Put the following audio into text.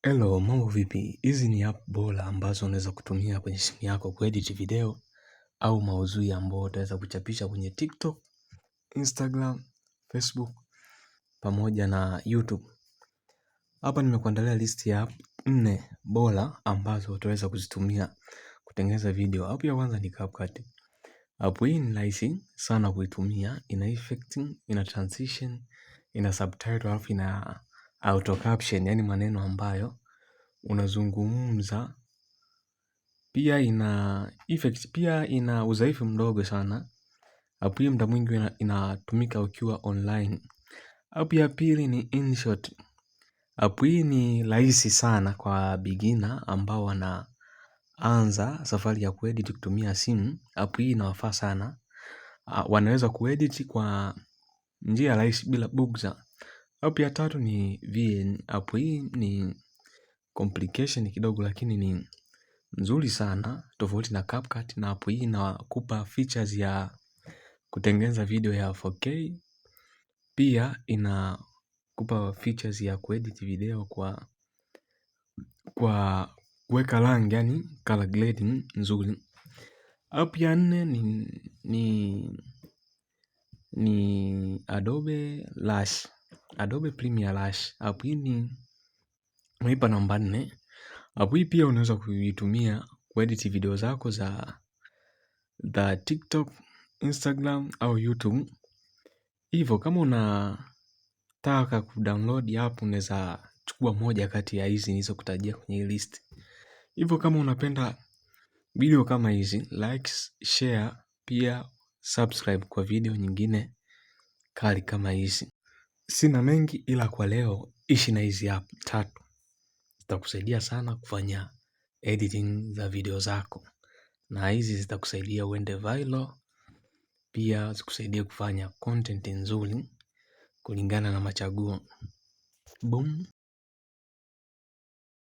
Hello, mambo vipi? Hizi ni app bora ambazo unaweza kutumia kwenye simu yako kuedit video au maudhui ambayo utaweza kuchapisha kwenye TikTok, Instagram, Facebook pamoja na YouTube. Hapa nimekuandalia list ya app 4 bora ambazo utaweza kuzitumia kutengeneza video. App ya kwanza ni CapCut. App hii ni rahisi sana kuitumia, ina effect, ina transition, ina subtitle alafu ina auto caption, yani maneno ambayo unazungumza. Pia ina effect, pia ina udhaifu mdogo sana. App hii muda mwingi inatumika ukiwa online. App ya pili ni InShot. App hii ni rahisi sana kwa beginner ambao wanaanza safari ya kuedit kutumia simu. App hii inawafaa sana. Wanaweza kuedit kwa njia rahisi bila bugza. App ya tatu ni VN. App hii ni complication kidogo lakini ni nzuri sana tofauti na CapCut, na app hii inakupa features ya kutengeneza video ya 4K. Pia inakupa features ya kuedit video kwa kuweka rangi, yani color grading nzuri. App ya 4 ni Adobe Rush. Adobe Premiere Rush. App hii ni nimeipa namba 4. App hii pia unaweza kuitumia kuedit video zako za TikTok, Instagram au YouTube. Hivyo kama unataka kudownload app unaweza chukua moja kati ya hizi nilizokutajia kwenye list. Hivyo kama unapenda video kama hizi, likes, share, pia subscribe kwa video nyingine kali kama hizi. Sina mengi ila kwa leo ishi na hizi app 3. Zitakusaidia sana kufanya editing za video zako. Na hizi zitakusaidia uende viral. Pia zikusaidia kufanya content nzuri kulingana na machaguo. Boom.